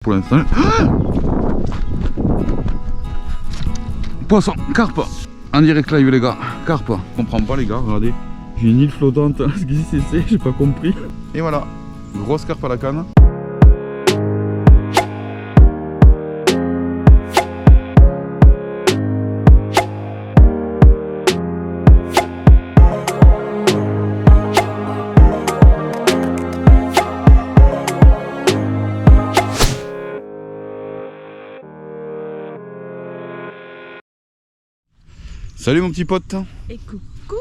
Pour l'instant. Ah, poisson, carpe. En direct live les gars, carpe. Je comprends pas les gars, regardez. J'ai une île flottante, ce que c'est, j'ai pas compris. Et voilà, grosse carpe à la canne. Salut mon petit pote. Et coucou.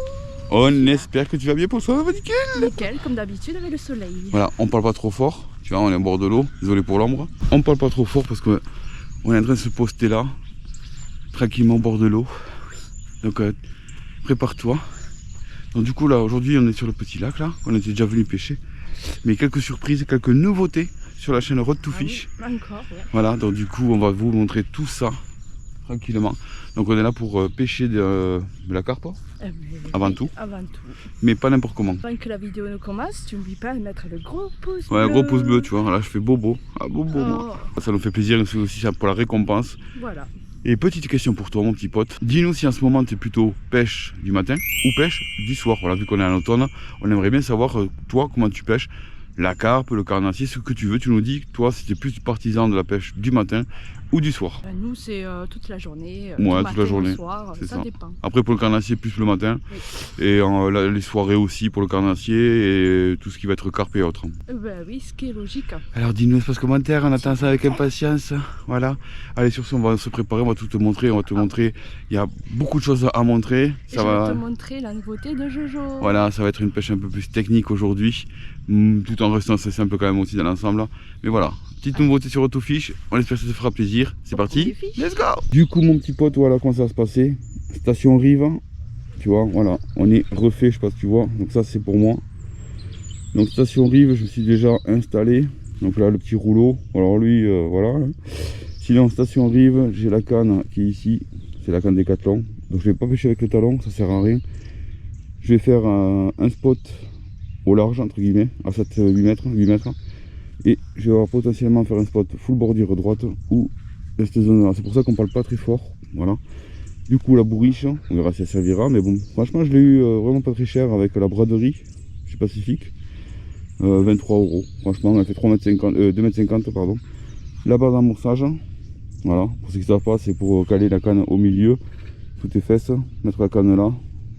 On espère que tu vas bien pour toi, nickel. Nickel, comme d'habitude avec le soleil. Voilà, on parle pas trop fort, tu vois, on est au bord de l'eau, désolé pour l'ombre. On parle pas trop fort parce que on est en train de se poster là, tranquillement au bord de l'eau. Donc prépare-toi. Donc du coup là, aujourd'hui on est sur le petit lac là, on était déjà venu pêcher. Mais quelques surprises, quelques nouveautés sur la chaîne Road to Fish. Oui, encore, ouais. Voilà, donc du coup on va vous montrer tout ça tranquillement. Donc on est là pour pêcher de la carpe, avant tout. Avant tout. Mais pas n'importe comment. Avant que la vidéo ne commence, tu n'oublies pas de mettre le gros pouce bleu. Ouais, gros pouce bleu, tu vois, là je fais bobo. Ah, bobo, moi. Ça nous fait plaisir, c'est aussi ça pour la récompense. Voilà. Et petite question pour toi, mon petit pote. Dis-nous si en ce moment tu es plutôt pêche du matin ou pêche du soir. Voilà, vu qu'on est en automne, on aimerait bien savoir, toi, comment tu pêches. La carpe, le carnassier, ce que tu veux. Tu nous dis, toi, si tu es plus partisan de la pêche du matin ou du soir. Nous, c'est toute la journée. Ouais, toute la journée. Soir, ça dépend. Après, pour le carnassier, plus le matin. Oui. Et les soirées aussi pour le carnassier et tout ce qui va être carpe et autres. Ben oui, ce qui est logique. Alors, dis-nous espace commentaire, on attend ça avec impatience. Voilà. Allez, sur ce, on va se préparer, on va tout te montrer. On va te montrer. Il y a beaucoup de choses à montrer. Je vais te montrer la nouveauté de Jojo. Voilà, ça va être une pêche un peu plus technique aujourd'hui. Tout en restant assez simple quand même aussi dans l'ensemble. Mais voilà, petite nouveauté sur Road to Fish, on espère que ça te fera plaisir. C'est parti, let's go. Du coup mon petit pote, voilà comment ça va se passer. Station Rive, tu vois, voilà, on est refait, je sais pas si tu vois. Donc ça c'est pour moi. Donc station Rive, je me suis déjà installé. Donc là le petit rouleau, alors lui, voilà. Sinon station Rive, j'ai la canne qui est ici. C'est la canne Décathlon. Donc je vais pas pêcher avec le talon, ça sert à rien. Je vais faire un spot au large entre guillemets à 7-8 mètres, 8 mètres, et je vais potentiellement faire un spot full bordure droite ou dans cette zone là. C'est pour ça qu'on parle pas très fort. Voilà, du coup la bourriche, on verra si elle servira, mais bon franchement je l'ai eu vraiment pas très cher avec la braderie chez Pacifique, 23 €. Franchement elle fait 2,50 m pardon. La barre d'amorçage, voilà, pour ceux qui savent pas, c'est pour caler la canne au milieu sous tes fesses, mettre la canne là,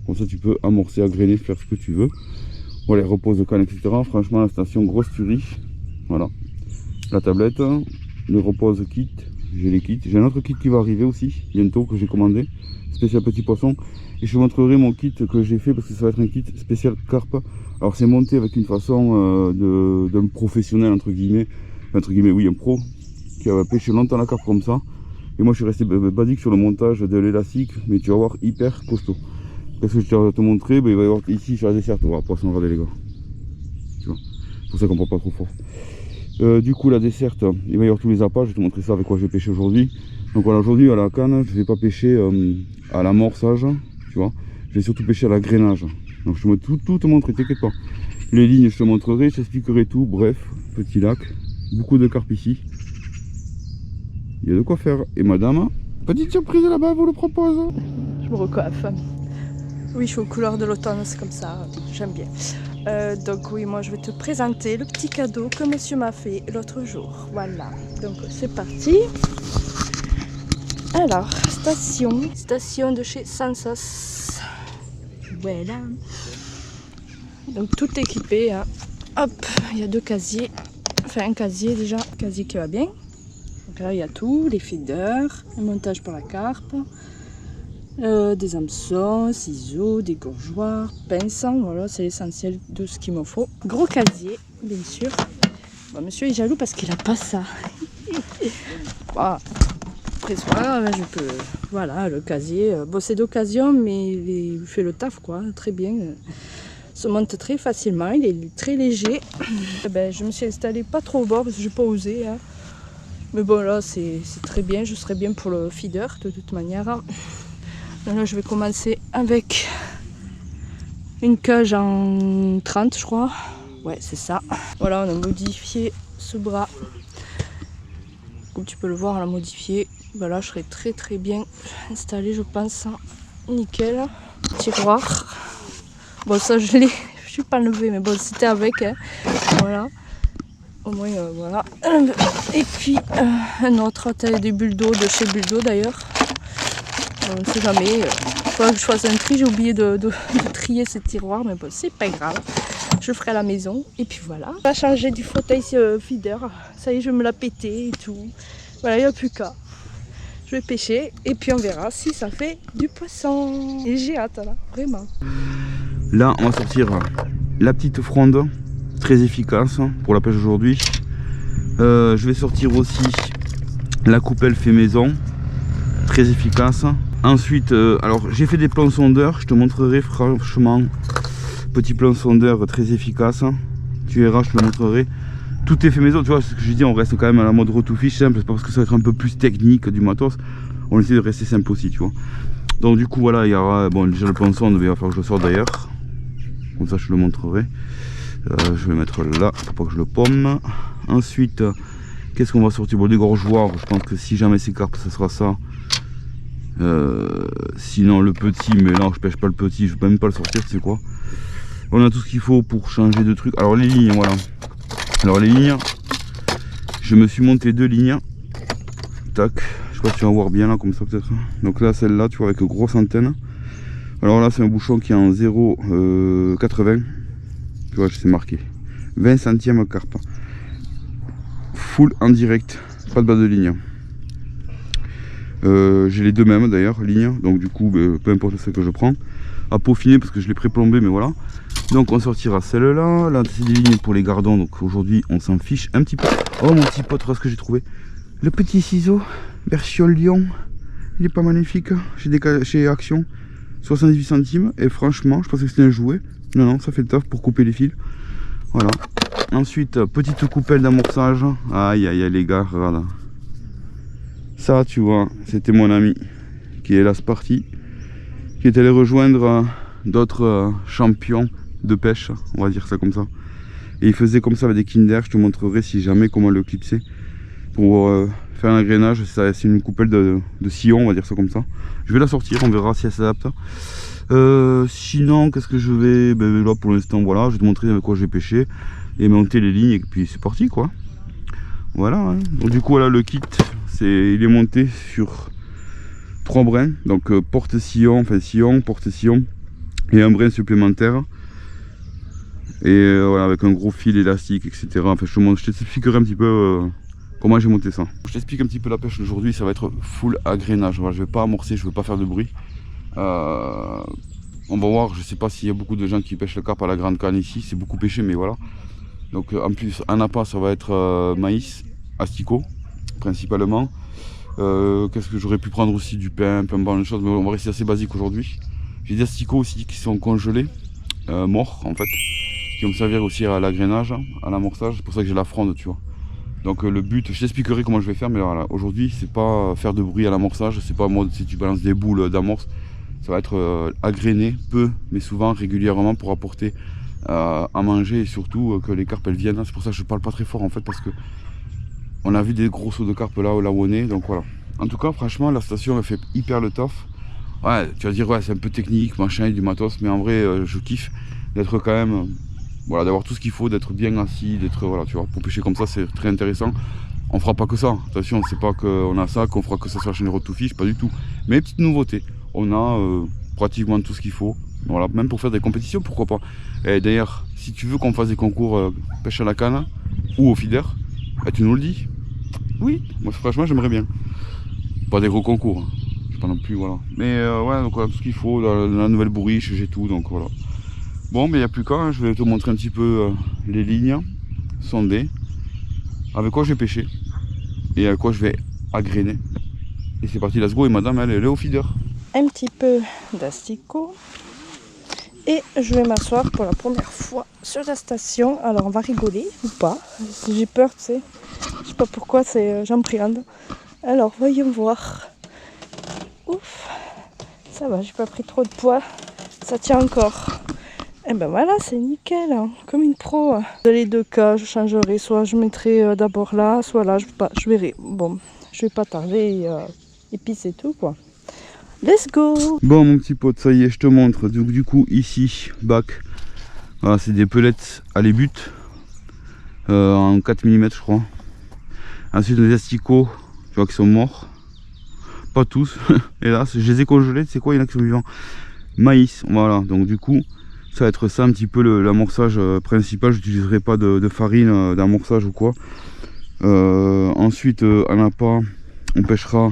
comme ça tu peux amorcer, agréner, faire ce que tu veux. Voilà, repose de canne, etc. Franchement, la station grosse tuerie. Voilà. La tablette, le repose kit. J'ai les kits. J'ai un autre kit qui va arriver aussi, bientôt, que j'ai commandé. Spécial petit poisson. Et je vous montrerai mon kit que j'ai fait parce que ça va être un kit spécial carpe. Alors, c'est monté avec une façon d'un professionnel, entre guillemets. Entre guillemets, oui, un pro qui a pêché longtemps la carpe comme ça. Et moi, je suis resté basique sur le montage de l'élastique. Mais tu vas voir, hyper costaud. Qu'est-ce que je vais te montrer, ben, il va y avoir ici sur la desserte, on va poisson, regardez les gars. Tu vois, c'est pour ça qu'on parle pas trop fort. Du coup la desserte, il va y avoir tous les appâts, je vais te montrer ça avec quoi je vais pêcher aujourd'hui. Donc voilà, aujourd'hui à la canne, je vais pas pêcher à l'amorçage, tu vois. Je vais surtout pêcher à l'agrainage. Donc je vais tout te montrer, t'inquiète pas. Les lignes je te montrerai, je t'expliquerai tout, bref, petit lac, beaucoup de carpe ici. Il y a de quoi faire. Et madame, petite surprise là-bas, vous le propose. Je me recoiffe. Oui, je suis aux couleurs de l'automne, c'est comme ça, j'aime bien. Donc oui, moi je vais te présenter le petit cadeau que monsieur m'a fait l'autre jour. Voilà, donc c'est parti. Alors, station de chez Sansas. Voilà. Donc tout équipé, hein. Hop, il y a 2 casiers. Enfin un casier déjà, un casier qui va bien. Donc là il y a tout, les feeders, le montage pour la carpe. Des hameçons, ciseaux, des gorgeoirs, pinces, voilà, c'est l'essentiel de ce qu'il me faut. Gros casier, bien sûr. Bon, monsieur est jaloux parce qu'il n'a pas ça. Voilà. Après ça, je peux. Voilà, le casier. Bon, c'est d'occasion, mais il fait le taf, quoi, très bien. Se monte très facilement, il est très léger. Ben, je me suis installée pas trop au bord parce que j'ai pas osé. Hein. Mais bon, là, c'est très bien. Je serai bien pour le feeder, de toute manière. Là, je vais commencer avec une cage en 30, je crois. Ouais, c'est ça. Voilà, on a modifié ce bras comme tu peux le voir, on l'a modifié. Voilà, je serai très bien installée, je pense. Nickel. Tiroir. Bon, ça je l'ai, je suis pas enlevée, mais bon, c'était avec. Hein. Voilà. Au moins, voilà. Et puis, un autre, des bulldog de chez Bulldog d'ailleurs. On ne sait jamais. Il faudra que je fasse un tri. J'ai oublié de trier ces tiroirs, mais bon, c'est pas grave. Je le ferai à la maison. Et puis voilà. On va changer du fauteuil feeder. Ça y est, je me l'ai pété et tout. Voilà, il n'y a plus qu'à. Je vais pêcher et puis on verra si ça fait du poisson. Et j'ai hâte là, vraiment. Là, on va sortir la petite fronde, très efficace pour la pêche aujourd'hui. Je vais sortir aussi la coupelle fait maison, très efficace. Ensuite, alors j'ai fait des plans sondeurs, je te montrerai franchement. Petit plan sondeur très efficace. Tu verras, je te le montrerai. Tout est fait maison, tu vois, ce que je dis, on reste quand même à la mode Rotofish simple, c'est pas parce que ça va être un peu plus technique du matos, on essaie de rester simple aussi, tu vois. Donc du coup voilà, il y aura, bon déjà le plan sonde, il va falloir que je le sorte d'ailleurs, comme ça je te le montrerai. Je vais le mettre là, pour pas que je le pomme. Ensuite, qu'est-ce qu'on va sortir? Bon, des gorgeoirs, je pense que si jamais c'est carpe, ça sera ça. Sinon le petit, mais là je pêche pas le petit, je vais même pas le sortir, tu sais quoi. On a tout ce qu'il faut pour changer de truc. Alors les lignes, voilà. Alors les lignes, je me suis monté 2 lignes. Tac, je sais pas si tu vas voir bien là comme ça peut-être. Donc là celle-là, tu vois, avec grosse antenne. Alors là c'est un bouchon qui est en 0,80. Tu vois, je sais marqué. 20 centièmes carpe. Full en direct, pas de bas de ligne. J'ai les deux mêmes d'ailleurs, lignes. Donc du coup, peu importe ce que je prends. À peaufiner parce que je l'ai pré-plombé, mais voilà. Donc on sortira celle-là, là c'est des lignes pour les gardons, donc aujourd'hui on s'en fiche un petit peu. Oh mon petit pote, regarde ce que j'ai trouvé. Le petit ciseau, version Lyon, il est pas magnifique, chez Action, 78 centimes, et franchement je pensais que c'était un jouet. Non, ça fait le taf pour couper les fils. Voilà. Ensuite, petite coupelle d'amorçage. Aïe aïe aïe les gars, regarde. Ça tu vois, c'était mon ami qui est là ce parti, qui est allé rejoindre d'autres champions de pêche, on va dire ça comme ça. Et il faisait comme ça avec des Kinder, je te montrerai si jamais comment le clipser. Pour faire un grainage, c'est une coupelle de sillon, on va dire ça comme ça. Je vais la sortir, on verra si elle s'adapte. Sinon, qu'est-ce que je vais... là pour l'instant, voilà, je vais te montrer avec quoi je vais pêcher. Et monter les lignes, et puis c'est parti quoi. Voilà, hein. Donc du coup, voilà le kit, il est monté sur 3 brins. Donc porte-sillon, enfin sillon, porte-sillon et un brin supplémentaire. Et voilà, avec un gros fil élastique, etc. Enfin, je t'expliquerai un petit peu comment j'ai monté ça. Je t'explique un petit peu la pêche d'aujourd'hui, ça va être full agrénage. Voilà, je vais pas amorcer, je veux pas faire de bruit. On va voir, je sais pas s'il y a beaucoup de gens qui pêchent le carpe à la grande canne ici, c'est beaucoup pêché, mais voilà. Donc en plus, en appât, ça va être maïs, asticot, principalement. Qu'est-ce que j'aurais pu prendre aussi? Du pain, plein de choses, mais on va rester assez basique aujourd'hui. J'ai des asticots aussi qui sont congelés, morts en fait, qui vont me servir aussi à l'agrénage, à l'amorçage. C'est pour ça que j'ai la fronde, tu vois. Donc le but, je t'expliquerai comment je vais faire, mais voilà, aujourd'hui c'est pas faire de bruit à l'amorçage, c'est pas en mode si tu balances des boules d'amorce, ça va être agréné, peu, mais souvent, régulièrement, pour apporter à manger et surtout que les carpes elles viennent. C'est pour ça que je parle pas très fort en fait, parce que on a vu des gros sauts de carpes là où on est, donc voilà. En tout cas, franchement, la station elle fait hyper le taf. Ouais, tu vas dire ouais c'est un peu technique, machin, et du matos, mais en vrai je kiffe d'être quand même, voilà, d'avoir tout ce qu'il faut, d'être bien assis, d'être, voilà, tu vois, pour pêcher comme ça c'est très intéressant. On fera pas que ça, attention, c'est pas qu'on a ça, qu'on fera que ça sur la chaîne Rotofish, pas du tout. Mais petite nouveauté, on a pratiquement tout ce qu'il faut, voilà, même pour faire des compétitions, pourquoi pas. Et d'ailleurs, si tu veux qu'on fasse des concours pêche à la canne ou au feeder, bah, tu nous le dis. Oui, moi franchement j'aimerais bien. Pas des gros concours, hein. Pas non plus, voilà. Mais ouais, donc voilà, tout ce qu'il faut, la nouvelle bourriche, j'ai tout, donc voilà. Bon, mais il n'y a plus qu'à, hein, je vais te montrer un petit peu les lignes sondées, avec quoi j'ai pêché et à quoi je vais agréner. Et c'est parti, let's go. Et madame, elle est au feeder. Un petit peu d'asticot. Et je vais m'asseoir pour la première fois sur la station. Alors on va rigoler ou pas. J'ai peur, tu sais. Je sais pas pourquoi, j'appréhende. Alors voyons voir. Ouf, ça va, j'ai pas pris trop de poids. Ça tient encore. Et ben voilà, c'est nickel, hein, comme une pro. Dans les deux cas, je changerai, soit je mettrai d'abord là, soit là, je verrai. Bon, je vais pas tarder, et puis c'est tout quoi. Let's go! Bon mon petit pote, ça y est, je te montre. Du coup, ici, bac, voilà, c'est des pellets à l'ébute, en 4 mm je crois. Ensuite, des asticots, tu vois, qui sont morts. Pas tous, hélas, je les ai congelés, c'est quoi, il y en a qui sont vivants. Maïs, voilà, donc du coup, ça va être ça un petit peu l'amorçage principal. J'utiliserai pas de farine d'amorçage ou quoi. Ensuite, en appât, on pêchera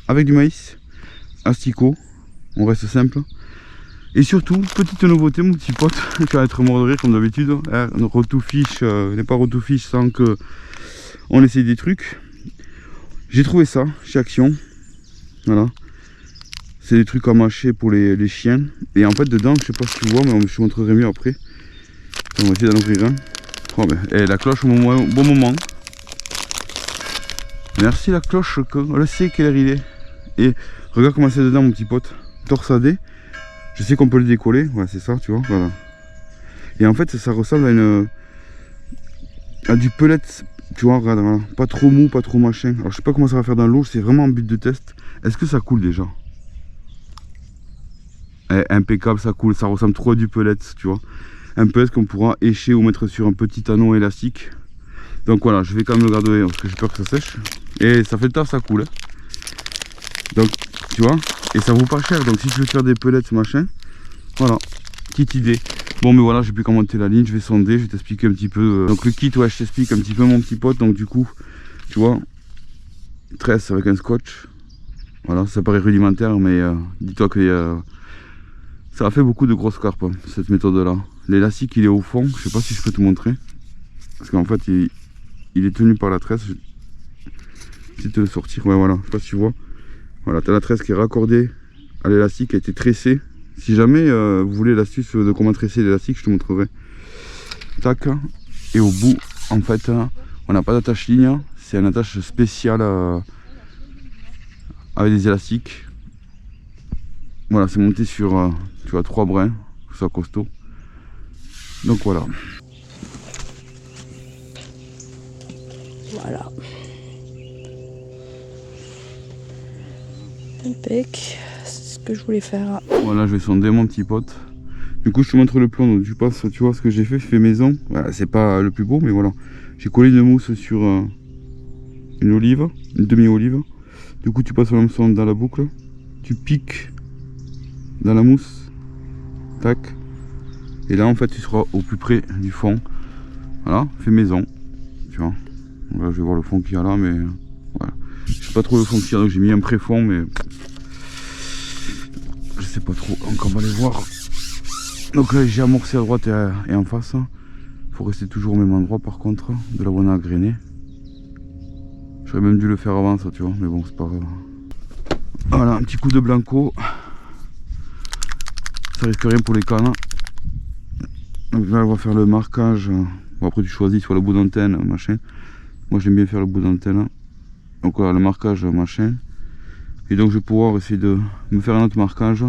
avec du maïs, asticot, on reste simple. Et surtout, petite nouveauté mon petit pote, tu vas être mort de rire comme d'habitude, hein, Roto Fish n'est pas Roto Fish sans que on essaye des trucs. J'ai trouvé ça chez Action, voilà. C'est des trucs à mâcher pour les chiens. Et en fait dedans, je sais pas si tu vois, mais je te montrerai mieux après. On va essayer d'en ouvrir un. Oh ben, et la cloche au bon moment. Merci la cloche, on le sait quelle heure il est. Et regarde comment c'est dedans mon petit pote. Torsadé. Je sais qu'on peut le décoller. Ouais c'est ça, tu vois. Voilà. Et en fait ça ressemble à du pellet. Tu vois, regarde, voilà. Pas trop mou, pas trop machin. Alors je sais pas comment ça va faire dans l'eau, c'est vraiment en but de test. Est-ce que ça coule déjà? Impeccable, ça coule, ça ressemble trop à du pellet, tu vois. Un pellet qu'on pourra écher ou mettre sur un petit anneau élastique. Donc voilà, je vais quand même le garder parce que j'ai peur que ça sèche. Et ça fait le taf, ça coule. Donc, tu vois, et ça vaut pas cher. Donc si tu veux faire des pellets, machin, voilà, petite idée. Bon, mais voilà, j'ai plus qu'à monter la ligne, je vais sonder, je vais t'expliquer un petit peu. Donc le kit, ouais, je t'explique un petit peu mon petit pote. Donc du coup, tu vois, tresse avec un scotch. Voilà, ça paraît rudimentaire, mais dis-toi que ça a fait beaucoup de grosses carpes, hein, cette méthode-là. L'élastique, il est au fond, je sais pas si je peux te montrer. Parce qu'en fait, il est tenu par la tresse. Je vais essayer de te le sortir, ouais, voilà, je sais pas si tu vois. Voilà, tu as la tresse qui est raccordée à l'élastique, qui a été tressée. Si jamais vous voulez l'astuce de comment tresser l'élastique, je te montrerai. Tac, et au bout, en fait, on n'a pas d'attache ligne, c'est une attache spéciale avec des élastiques. Voilà, c'est monté sur, tu vois, 3 brins, que ce soit costaud. Donc voilà. Voilà. Impec, c'est ce que je voulais faire. Voilà, je vais sonder mon petit pote. Du coup, je te montre le plan. Donc, tu passes, tu vois ce que j'ai fait. Je fais maison. Voilà, c'est pas le plus beau, mais voilà. J'ai collé une mousse sur une olive, une demi-olive. Du coup, tu passes l'hameçon dans la boucle. Tu piques dans la mousse. Tac. Et là, en fait, tu seras au plus près du fond. Voilà, fait maison. Tu vois. Voilà, je vais voir le fond qu'il y a là, mais voilà. Je sais pas trop le fond qu'il y a, donc j'ai mis un pré-fond, mais je sais pas trop. Donc on va aller voir. Donc là, j'ai amorcé à droite et en face. Faut rester toujours au même endroit, par contre, de là où on a agrainé. J'aurais même dû le faire avant ça, tu vois, mais bon, c'est pas grave. Voilà, un petit coup de blanco. Ça risque rien pour les cannes. Donc là, on va faire le marquage. Bon, après, tu choisis soit le bout d'antenne, machin. Moi, j'aime bien faire le bout d'antenne. Donc voilà, le marquage, machin. Et donc, je vais pouvoir essayer de me faire un autre marquage.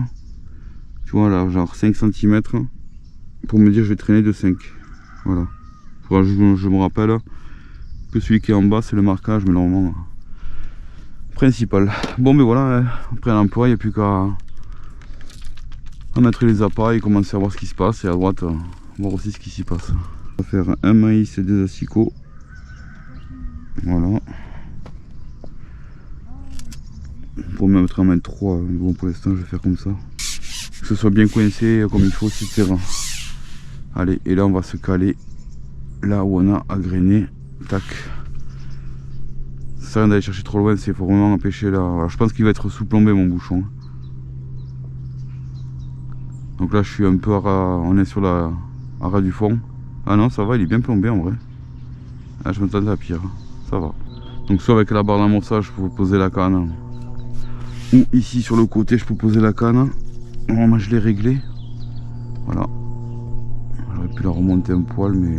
Tu vois, là, genre 5 cm. Pour me dire, je vais traîner de 5. Voilà. Faudra que je me rappelle que celui qui est en bas, c'est le marquage, mais normalement principal. Bon, mais voilà, après l'emploi, il n'y a plus qu'à mettre les appâts et commencer à voir ce qui se passe. Et à droite, voir aussi ce qui s'y passe. On va faire un maïs et 2 asticots. Voilà. Pour me mettre en mettre 3, bon, pour l'instant, je vais faire comme ça. Que ce soit bien coincé comme il faut, etc. Allez, et là, on va se caler là où on a agrainé. Tac. Ça sert à rien d'aller chercher trop loin, il faut vraiment empêcher là. Alors, je pense qu'il va être sous-plombé mon bouchon. Donc là je suis un peu à ras, on est sur la à ras du fond. Ah non, ça va, il est bien plombé en vrai. Ah, je m'attendais à pire, ça va. Donc soit avec la barre d'amorçage je peux poser la canne, ou ici sur le côté je peux poser la canne. Normalement je l'ai réglé. Voilà. J'aurais pu la remonter un poil, mais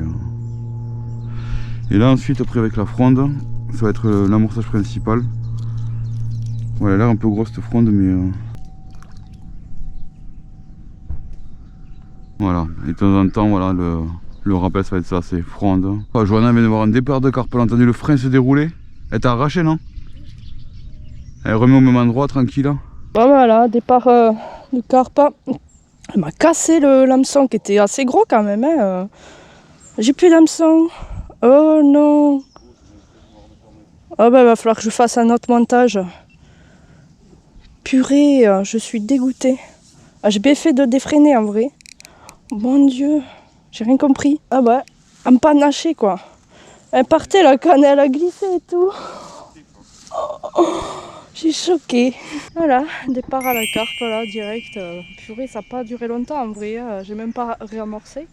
et là ensuite après avec la fronde, ça va être l'amorçage principal. Ouais, elle a l'air un peu grosse cette fronde, mais Voilà, et de temps en temps, voilà, le rappel ça va être ça, c'est fronde. Oh, Johanna vient de voir un départ de carpe, elle a entendu le frein se dérouler. Elle t'a arraché, non? Elle remet au même endroit, tranquille. Bon voilà, départ de carpe. Elle m'a cassé le l'hameçon qui était assez gros quand même. Hein. J'ai plus d'hameçon. Oh non. Oh bah il va falloir que je fasse un autre montage. Purée, je suis dégoûtée. Ah, j'ai bien fait de défreiner en vrai. Mon Dieu, j'ai rien compris. Ah bah, elle me panaché quoi. Elle partait la canne, elle a glissé et tout. Oh, j'ai choqué. Voilà, départ à la carpe là, direct. Purée, ça n'a pas duré longtemps en vrai. J'ai même pas réamorcé.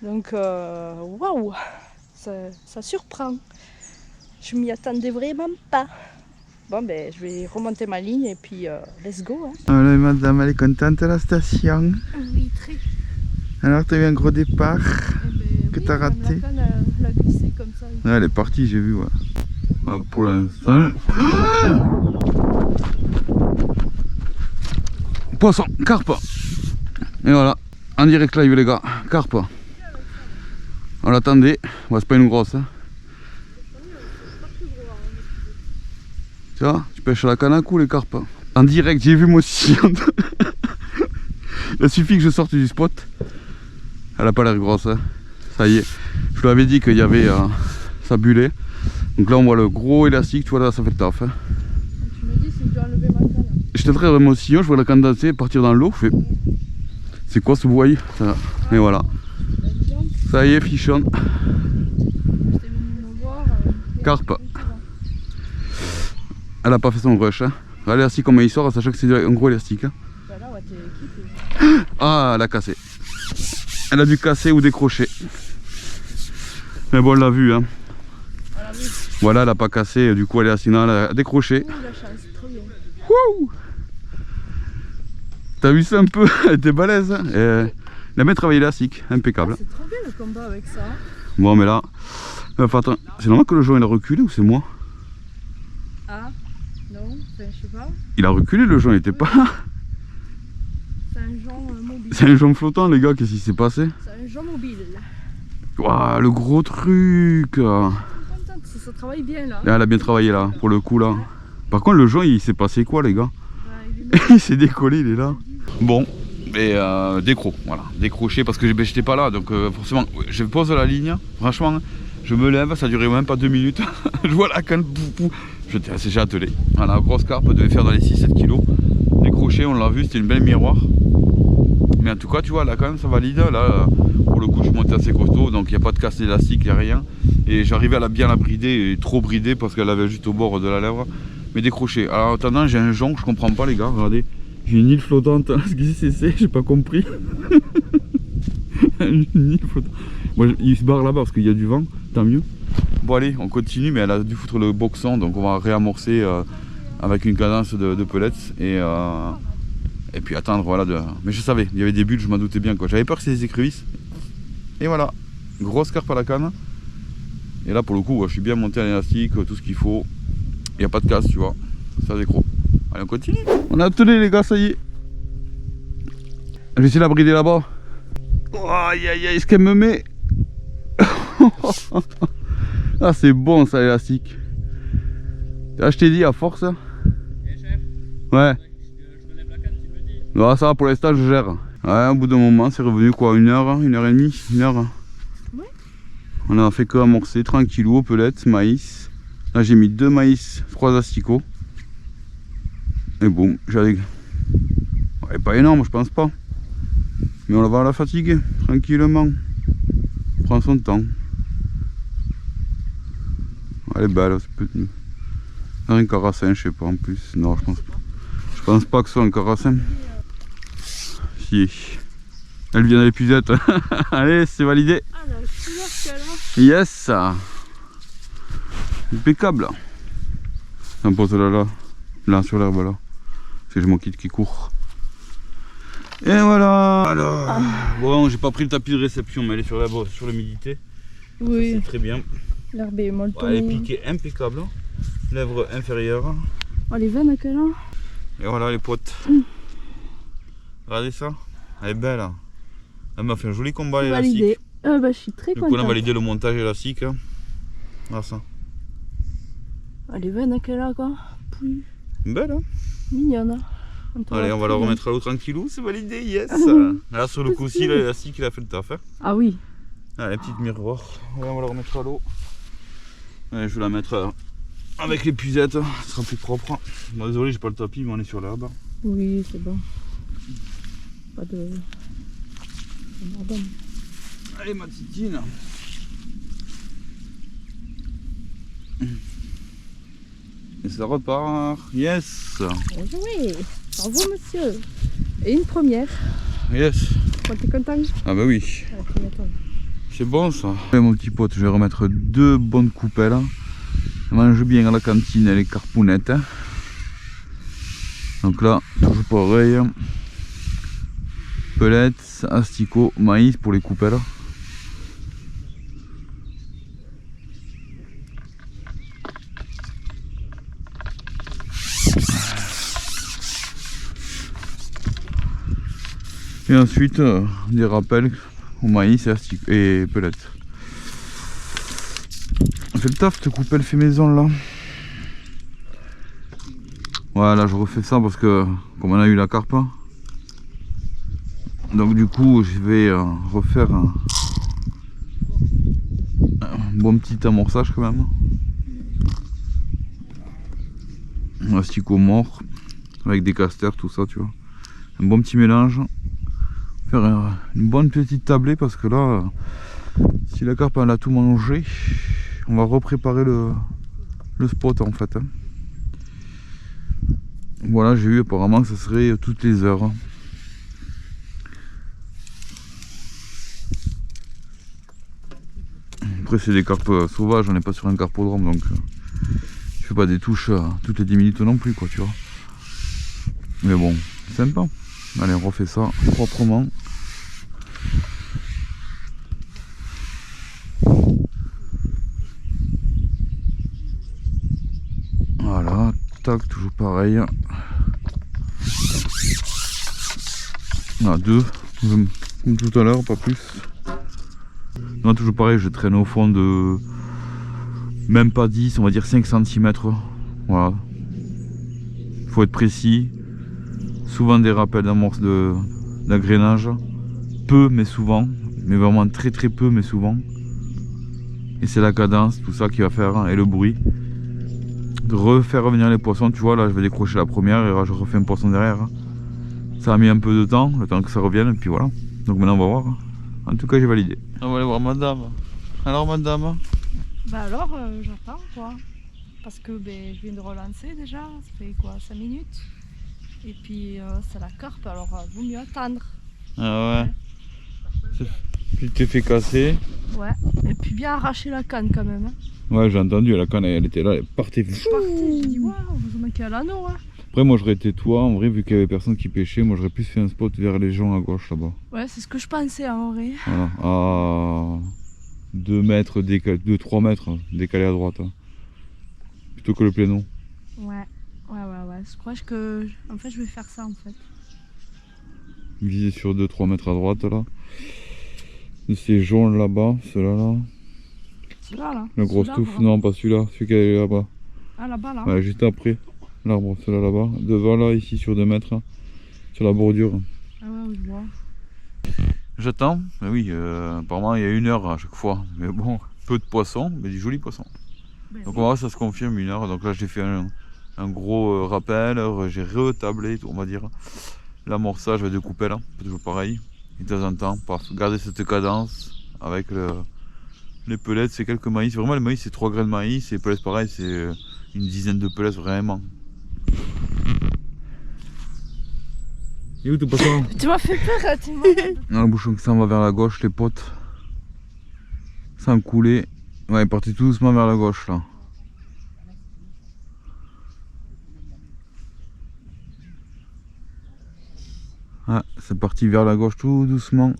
Donc, waouh, ça surprend. Je m'y attendais vraiment pas. Bon ben, je vais remonter ma ligne et puis let's go. Hein. Alors, madame, elle est contente à la station. Oui, très. Alors, t'as eu un gros départ que oui, t'as raté. La canne, elle a glissé comme ça. Ouais, elle est partie, j'ai vu. Ouais. Ah, pour l'instant. Poisson, carpe. Et voilà, en direct live les gars, carpe. On l'attendait, ouais, c'est pas une grosse. Hein. Tu vois, tu pêches à la canne à coup les carpes. En direct, j'ai vu moi aussi. Il suffit que je sorte du spot. Elle a pas l'air grosse. Hein. Ça y est, je lui avais dit qu'il y avait ça bullait. Donc là on voit le gros élastique, tu vois là ça fait le taf. Hein. Tu me dis si je dois enlever ma canne. J'étais très vraiment sillon, je vois la canne danser, partir dans l'eau, je fais c'est quoi ce bois? Et voilà. Ça y est, fichonne. Carpe. Elle a pas fait son rush. Hein. L'élastique comment il sort, sachant que c'est un gros élastique. Hein. Ah, elle a cassé. Elle a dû casser ou décrocher. Mais bon, on l'a vu. Hein. Voilà, elle a pas cassé, du coup elle est assise, elle a décroché. T'as vu ça un peu? Elle était balèze. Hein. Elle a bien travaillé l'élastique, impeccable. C'est trop bien le combat avec ça. Bon, mais là, attends, c'est normal que le joint il a reculé ou c'est moi? Ah, non, je sais pas. Il a reculé le joint, il était pas là. C'est un joint mobile. C'est un joint flottant, les gars, qu'est-ce qui s'est passé? C'est un joint mobile. Waouh, le gros truc! Ça travaille bien là. Là, elle a bien travaillé là, pour le coup là. Par contre, le joint il s'est passé quoi, les gars? Il s'est décollé, il est là. Bon, et décro, voilà, décroché parce que j'étais pas là, donc forcément, je pose la ligne, franchement, je me lève, ça durait même pas 2 minutes. Je vois la canne, j'ai attelé. Voilà, grosse carpe, devait faire dans les 6-7 kilos. Décroché, on l'a vu, c'était une belle miroir. Mais en tout cas, tu vois, là quand même ça valide. Là, pour le coup, je suis monté assez costaud, donc il n'y a pas de casse élastique, il n'y a rien. Et j'arrivais à bien la brider, et trop brider parce qu'elle avait juste au bord de la lèvre. Mais décroché. Alors en attendant, j'ai un jonc, je comprends pas les gars, regardez. J'ai une île flottante. Ce que c'est, j'ai pas compris. Une île flottante. Moi, il se barre là-bas parce qu'il y a du vent, tant mieux. Bon allez, on continue, mais elle a dû foutre le boxon, donc on va réamorcer avec une cadence de pellets et puis attendre, voilà. Mais je savais, il y avait des bulles, je m'en doutais bien quoi. J'avais peur que c'est des écrevisses. Et voilà, grosse carpe à la canne. Et là pour le coup, je suis bien monté à l'élastique, tout ce qu'il faut. Il n'y a pas de casse, tu vois. Ça décro. Allez, on continue. On a attelé les gars, ça y est. Je vais essayer de la brider là-bas. Oh, aïe aïe aïe, ce qu'elle me met. Ah, c'est bon ça, l'élastique. Ah, je t'ai dit à force. Ouais. Non, ça va, pour l'instant je gère. Ouais, au bout d'un moment, c'est revenu quoi, 1 heure, 1h30, 1 heure. Ouais. On a fait que amorcer, tranquillou, pellets, maïs. Là j'ai mis 2 maïs, 3 asticots. Et boum, j'avais... Ouais, pas énorme, je pense pas. Mais on va la fatiguer, tranquillement. Prends son temps. Elle est belle, c'est peut-être... Un carassin, je sais pas en plus. Non, je pense pas. Je pense pas que ce soit un carassin. Si. Elle vient d'épuisette. Allez, c'est validé. Ah, la couleur qu'elle a. Yes. Impeccable. On pose là sur l'herbe là. C'est que je m'en quitte qui court. Et voilà. Alors, bon, j'ai pas pris le tapis de réception, mais elle est sur l'herbe, sur l'humidité. Oui. C'est très bien. L'herbe est molto. Elle est piquée impeccable. Lèvre inférieure. Oh, les veines qu'elle a. Et voilà les potes. Regardez ça. Elle est belle. Elle m'a fait un joli combat validé. élastique. Bah, je suis très contente. Du coup, on a validé le montage élastique. Voilà ça. Elle est bonne, qu'elle a quoi. Plus Belle, hein? mignonne. Allez, on va la remettre à l'eau tranquillou, c'est validé, yes. Là, sur le coup-ci, l'élastique, il a fait le taf. Hein. Ah oui. Allez, petite miroir. Allez, on va la remettre à l'eau. Allez, je vais la mettre avec l'épuisette, ce sera plus propre. Bon, désolé, j'ai pas le tapis, mais on est sur l'herbe. Oui, c'est bon. Pas de... Allez, ma titine. Et ça repart. Yes. Oui. Bravo, monsieur. Et une première. Yes. T'es content? Ah bah oui. C'est bon ça. Allez, mon petit pote, je vais remettre 2 bonnes coupelles. Elle mange bien à la cantine, elle est carpounette. Donc là, toujours pareil. Pellets, asticots, maïs pour les coupelles. Et ensuite des rappels au maïs et pellets. On fait le taf, cette coupelle fait maison là. Voilà, je refais ça parce que comme on a eu la carpe, donc du coup je vais refaire un bon petit amorçage quand même. Un asticot mort avec des casters, tout ça, tu vois. Un bon petit mélange. Faire une bonne petite tablée parce que là, si la carpe elle a tout mangé, on va repréparer le spot en fait. Hein. Voilà, j'ai vu apparemment que ça serait toutes les heures. Hein. Après c'est des carpes sauvages, on n'est pas sur un carpodrome donc je fais pas des touches toutes les 10 minutes non plus quoi, tu vois. Mais bon, sympa. Allez, on refait ça proprement. Voilà, tac, toujours pareil. Ah, 2, comme tout à l'heure, pas plus. Non, toujours pareil, je traîne au fond de même pas 10, on va dire 5 cm. Voilà. Faut être précis. Souvent des rappels d'amorce d'agrénage. Peu mais souvent. Mais vraiment très peu mais souvent. Et c'est la cadence, tout ça qui va faire, hein, et le bruit. De refaire revenir les poissons, tu vois, là je vais décrocher la première et là je refais un poisson derrière. Ça a mis un peu de temps, le temps que ça revienne, et puis voilà. Donc maintenant on va voir. En tout cas j'ai validé. On va aller voir madame. Alors madame? Bah alors, j'attends quoi. Parce que ben, je viens de relancer déjà, ça fait quoi, 5 minutes. Et puis c'est la carpe, alors vaut mieux attendre. Ah ouais. Puis tu t'es fait casser. Ouais, et puis bien arracher la canne quand même. Hein. Ouais, j'ai entendu, la canne elle était là, elle partait. J'ai dit waouh, vous manquez à l'anneau. Hein. Après moi j'aurais été toi, en vrai, vu qu'il y avait personne qui pêchait, moi j'aurais plus fait un spot vers les gens à gauche là-bas. Ouais, c'est ce que je pensais en vrai. Voilà, à 2 mètres, 2-3 mètres décalé à droite. Hein. Plutôt que le plénon. Ouais. Je crois que en fait je vais faire ça en fait. Viser sur 2-3 mètres à droite là. C'est jaune là-bas, celui-là là. Celui-là là. Le gros touffe, non pas celui-là, celui qui est là-bas. Ah là-bas là. Ouais, juste après. L'arbre, celui-là là-bas. Devant là, ici sur 2 mètres. Hein, sur la bordure. Ah ouais, je vois. J'attends. Mais oui, apparemment il y a 1 heure à chaque fois. Mais bon, peu de poissons, mais du joli poisson. Ben, donc on va voir, ça se confirme 1 heure. Donc là j'ai fait un gros rappel, j'ai retablé, on va dire, l'amorçage de coupelle, toujours pareil. Et de temps en temps, garder cette cadence avec les pellets, c'est quelques maïs. Vraiment, le maïs c'est 3 grains de maïs, et les pellets pareil, c'est une dizaine de pellets vraiment. Et où ton poisson? Tu m'as fait peur, tu m'as. Dans le bouchon que ça, on va vers la gauche, les potes. Sans couler. Ouais, partez tout doucement vers la gauche là. Ah, c'est parti vers la gauche tout doucement.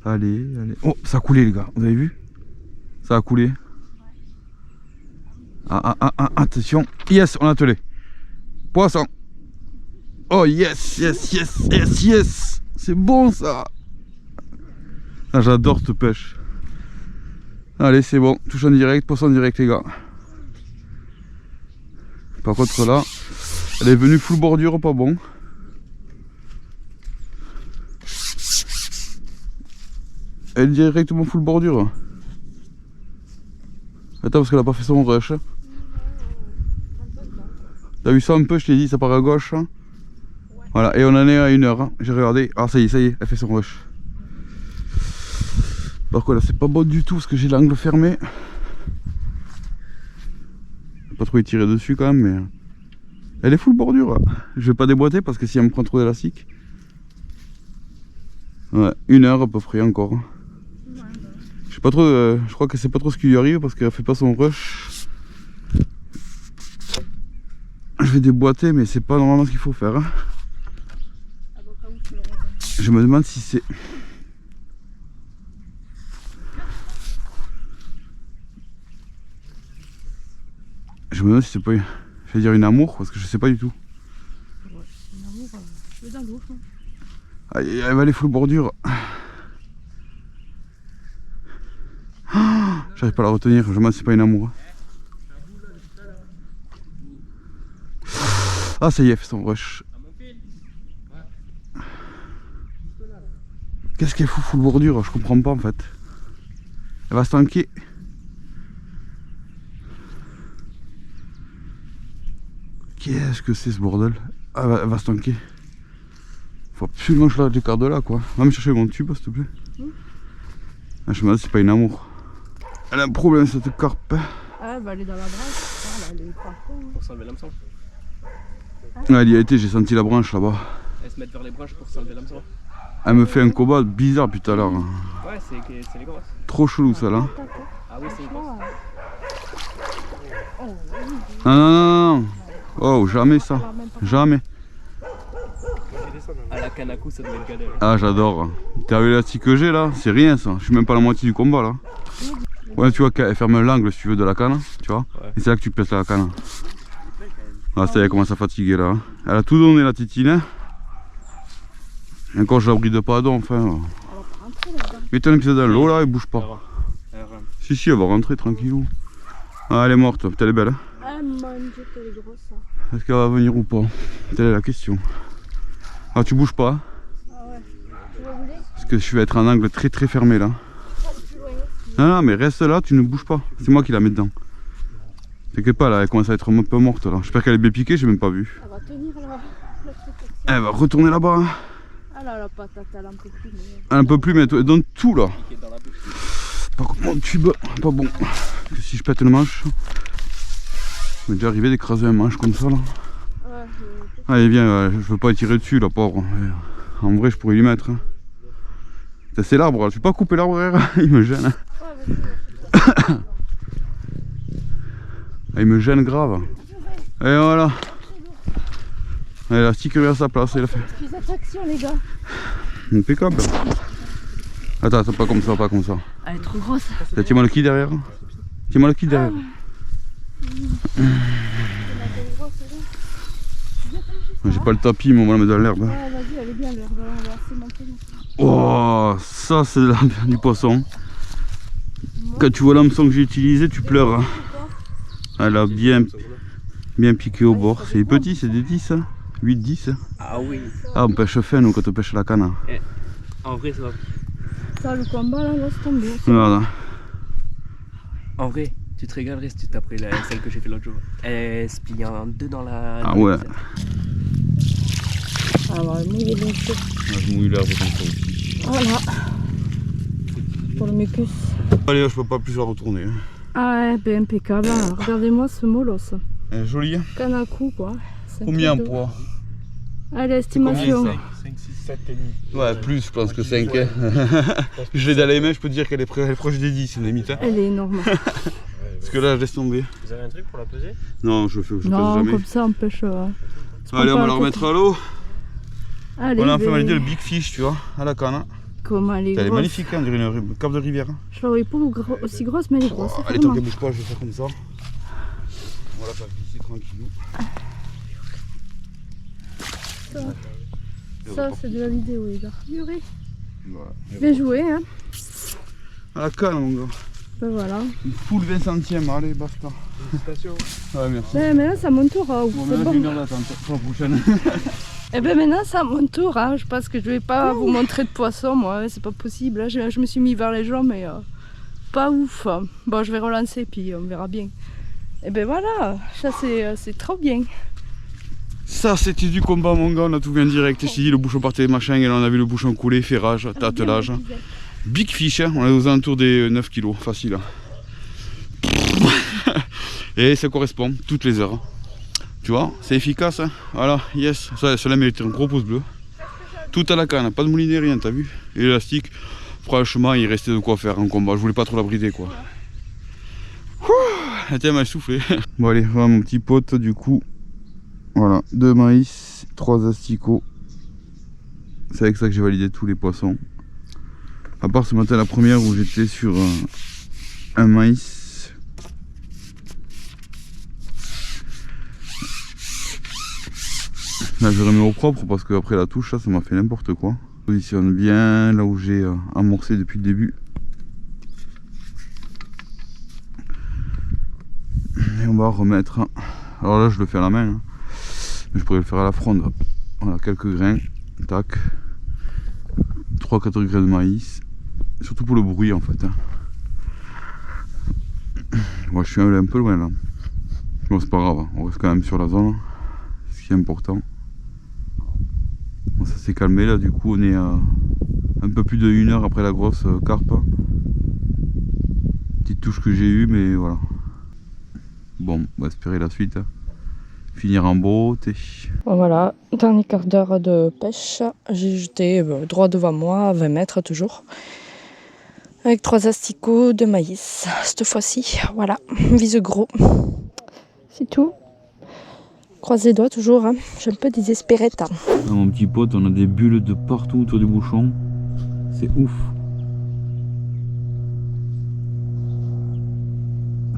Allez, allez. Oh, ça a coulé les gars, vous avez vu? Ça a coulé. Attention. Yes, on a attelé. Poisson. Oh yes, yes, yes, yes, yes. C'est bon ça. Ah, j'adore cette pêche. Allez, c'est bon. Touche en direct, poisson en direct, les gars. Par contre, là, elle est venue full bordure, pas bon. Elle est directement full bordure. Attends, parce qu'elle a pas fait son rush. T'as vu ça un peu, je t'ai dit, ça part à gauche. Voilà, et on en est à 1 heure. J'ai regardé. Ah, ça y est, elle fait son rush. Par contre, là, c'est pas bon du tout parce que j'ai l'angle fermé. Pas trop étiré dessus quand même, mais elle est full bordure. Je vais pas déboîter parce que si elle me prend trop d'élastique. Ouais, 1 heure à peu près encore. Je sais pas trop, je crois que c'est pas trop ce qui lui arrive parce qu'elle fait pas son rush. Je vais déboîter, mais c'est pas normalement ce qu'il faut faire. Je me demande si c'est... Je me demande si c'est pas... Je vais dire une amour parce que je sais pas du tout. Une amour, je veux dans l'eau. Elle va aller full bordure. J'arrive pas à la retenir, je me demande si c'est pas une amour. Ah ça y est, elle fait son rush. Qu'est-ce qu'elle fout full bordure? Je comprends pas en fait. Elle va se tanker. Qu'est-ce que c'est ce bordel? Ah, elle va se tanker. Faut absolument que je la décarte de là quoi. Va me chercher mon tube s'il te plaît. Ah, je me demande si c'est pas une amour. Elle a un problème cette carpe. Ah, elle va aller dans la branche. Ah, là, elle est partout. Pour s'enlever l'hameçon. Ouais, elle y a été, j'ai senti la branche là-bas. Elle se met vers les branches pour s'enlever l'hameçon. Elle me fait un combat bizarre depuis tout à l'heure. Ouais, c'est les grosses. Trop chelou ça là. Ah oui, c'est les grosses. Non, non, non, non. Oh, jamais ça. Jamais. À la canne à coups, ça doit être galère. Ah, j'adore. T'as vu l'élastique que j'ai là? C'est rien ça. Je suis même pas à la moitié du combat là. Ouais, tu vois qu'elle ferme l'angle si tu veux de la canne, tu vois. Ouais. Et c'est là que tu pèses la canne. Ah, ça y est, elle commence à fatiguer là. Elle a tout donné la titine. Et encore, je la bride pas à dos enfin. Mais tant que c'est dans l'eau là, elle bouge pas. Si, si, elle va rentrer tranquillou. Ah, elle est morte, putain, elle est belle. Hein. Ah, mon Dieu, qu'elle est grosse. Est-ce qu'elle va venir ou pas? Telle est la question. Ah, tu bouges pas? Ah ouais. Tu vas rouler? Parce que je vais être en angle très très fermé là. Non, non, mais reste là, tu ne bouges pas. C'est moi qui la mets dedans. T'inquiète pas, là, elle commence à être un peu morte là. J'espère qu'elle est bien piquée, j'ai même pas vu. Elle va tenir là. Elle va retourner là-bas. Ah là, la patate, elle en peut plus. Mais... Elle en peut plus, mais elle donne tout là. Par contre, mon tube, pas bon. Parce que si je pète le manche, il m'est déjà arrivé d'écraser un manche comme ça là. Ouais, allez, viens, je veux pas tirer dessus là, pauvre. En vrai, je pourrais lui mettre. C'est l'arbre, je vais pas couper l'arbre, il me gêne. Il me gêne grave. Et voilà. Elle a stické à sa place, il a fait. Faites attention les gars. Impeccable. Attends, attends, pas comme ça, pas comme ça. Elle est trop grosse. Tiens-moi le qui derrière. Tiens-moi le qui derrière. J'ai pas le tapis, mais on va la mettre dans l'herbe. Ouais, vas-y, elle est bien l'herbe. On va assez monter. Oh, ça c'est du poisson. Quand tu vois l'hameçon que j'ai utilisé, tu pleures. Elle a bien piqué au bord. C'est petit, c'est des 10, 8-10. Ah oui. Ah, on pêche fin nous quand on pêche la canne. En vrai, ça va. Ça, le combat là, laisse tomber. Voilà. En vrai, tu te régalerais si tu taperais celle que j'ai fait l'autre jour. Elle se plie en deux dans la. Ah ouais. Alors, elle mouille les cheveux. Je mouille l'herbe comme ça aussi. Voilà. Pour le mucus. Allez, je peux pas plus la retourner. Ah ouais, ben impeccable. Alors, regardez-moi ce molosse. Elle est jolie. Canne à coups quoi. Combien en poids? Allez, estimation. 5, 6, 7 et demi. Ouais, plus, je pense que 5. Je l'ai dans les mains, je peux te dire qu'elle est proche des 10, limite. Hein. Elle est énorme. Parce que là, je laisse tomber. Vous avez un truc pour la peser? Non, je pèse Non, jamais. comme ça, on pêche. Allez, on va la remettre à l'eau. Allez, On a enfin validé le big fish, tu vois, à la canne. Comment elle est grosse. Elle est magnifique, hein, on dirait une carpe de rivière. Je l'aurais pas aussi grosse, mais elle est grosse. Allez, tant qu'elle bouge pas, je vais faire comme ça. On la faire glisser tranquillou. Ça c'est de la vidéo les gars. Voilà. Bien joué hein. À la canne mon gars. Ben voilà. Une full 20 centièmes, allez basta. Félicitations. Ouais merci. Ben maintenant c'est à mon tour. Hein. Bon, C'est maintenant bon. j'ai une heure d'attente pour la prochaine. Et ben maintenant c'est à mon tour. Hein. Je pense que je vais pas vous montrer de poisson moi. C'est pas possible. Là, je me suis mis vers les jambes mais pas ouf. Bon je vais relancer puis on verra bien. Et ben voilà. Ça c'est trop bien. Ça c'était du combat mon gars, on a tout vu en direct. Je t'ai dit le bouchon partait machin et là on a vu le bouchon couler, ferrage, tâtelage. Big fish, hein. On est aux alentours des 9 kg, facile. Et ça correspond toutes les heures. Tu vois, c'est efficace. Hein. Voilà, yes. Cela mérite un gros pouce bleu. Tout à la canne, pas de moulinet, rien, t'as vu. Et l'élastique, franchement, il restait de quoi faire en combat. Je voulais pas trop la brider quoi. La tête m'a soufflé. Bon allez, voilà mon petit pote du coup. Voilà, 2 maïs, 3 asticots. C'est avec ça que j'ai validé tous les poissons. À part ce matin la première où j'étais sur un maïs. Là je remets au propre parce qu'après la touche ça m'a fait n'importe quoi. Je positionne bien là où j'ai amorcé depuis le début. Et on va remettre. Alors là je le fais à la main. Hein. Mais je pourrais le faire à la fronde. Voilà, quelques grains. Tac. 3-4 grains de maïs. Surtout pour le bruit en fait. Hein. Moi je suis un peu loin là. Bon c'est pas grave, hein. On reste quand même sur la zone. Ce qui est important. Bon, ça s'est calmé là, du coup on est à un peu plus de 1 heure après la grosse carpe. Petite touche que j'ai eue mais voilà. Bon, on va espérer la suite. Hein. Finir en beauté. Bon, voilà, dernier quart d'heure de pêche. J'ai jeté droit devant moi, à 20 mètres toujours. Avec 3 asticots de maïs. Cette fois-ci, voilà, vise gros. C'est tout. Croise les doigts toujours, hein. Je suis un peu désespérée. Ah, mon petit pote, on a des bulles de partout autour du bouchon. C'est ouf.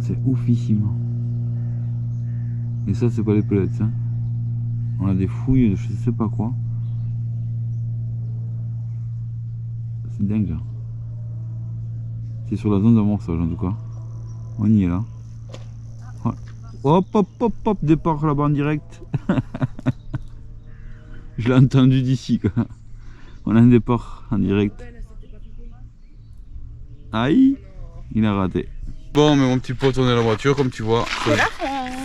C'est oufissime. Et ça c'est pas les pellets hein. On a des fouilles de je sais pas quoi. C'est dingue là. C'est sur la zone d'amorçage en tout cas. On y est là. Ouais. Hop hop hop hop, départ là-bas en direct. Je l'ai entendu d'ici quoi. On a un départ en direct. Aïe, il a raté. Bon mais mon petit pote on est à la voiture comme tu vois.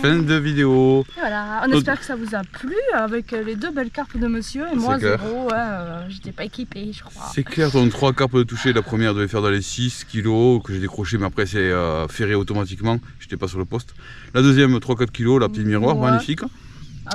Fin de vidéo. Voilà, on espère que ça vous a plu avec les 2 belles carpes de monsieur et moi 0. J'étais pas équipée je crois. C'est clair, ton 3 carpes de toucher, la première devait faire dans les 6 kg que j'ai décroché mais après c'est ferré automatiquement, j'étais pas sur le poste. La deuxième 3-4 kg, la petite miroir, magnifique.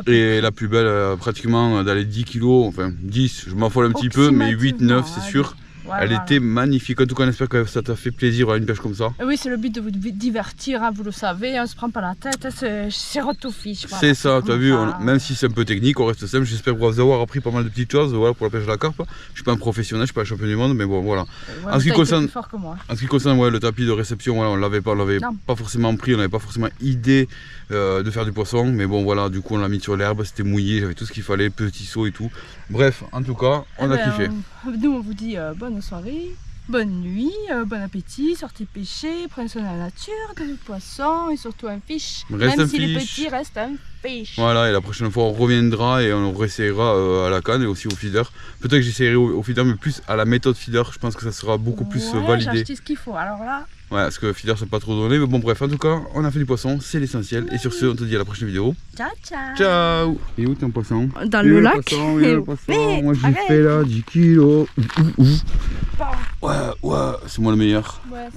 Et la plus belle pratiquement dans les 10 kg, enfin 10, je m'affole un petit peu mais 8-9 c'est sûr. Elle était magnifique, en tout cas on espère que ça t'a fait plaisir à une pêche comme ça. Oui c'est le but de vous divertir, hein, vous le savez, on se prend pas la tête, c'est rotofiche. Voilà, c'est ça, tu as vu, même si c'est un peu technique, on reste simple, j'espère vous avoir appris pas mal de petites choses voilà, pour la pêche de la carpe. Je suis pas un professionnel, je suis pas un champion du monde, mais bon voilà. En ce qui concerne ouais, le tapis de réception, voilà, on l'avait pas forcément pris, on n'avait pas forcément idée de faire du poisson, mais bon voilà, du coup on l'a mis sur l'herbe, c'était mouillé, j'avais tout ce qu'il fallait, petit saut et tout. Bref, en tout cas, on a kiffé. Nous on vous dit bonne soirée, bonne nuit, bon appétit, sortez pêcher, prenez soin de la nature, de vos poissons et surtout un fish. Même s'il est petit, reste un fish. Voilà, et la prochaine fois on reviendra et on réessayera à la canne et aussi au feeder. Peut-être que j'essayerai au feeder, mais plus à la méthode feeder, je pense que ça sera beaucoup plus validé. J'ai acheté ce qu'il faut, alors là... Ouais, parce que feeder c'est pas trop donné, mais bon bref, en tout cas, on a fait du poisson, c'est l'essentiel. Et sur ce, on te dit à la prochaine vidéo. Ciao, ciao. Ciao. Et où ton poisson? Dans le lac. Le poisson. Moi j'ai fait là 10 kilos. Ouais, c'est moi le meilleur. Ouais.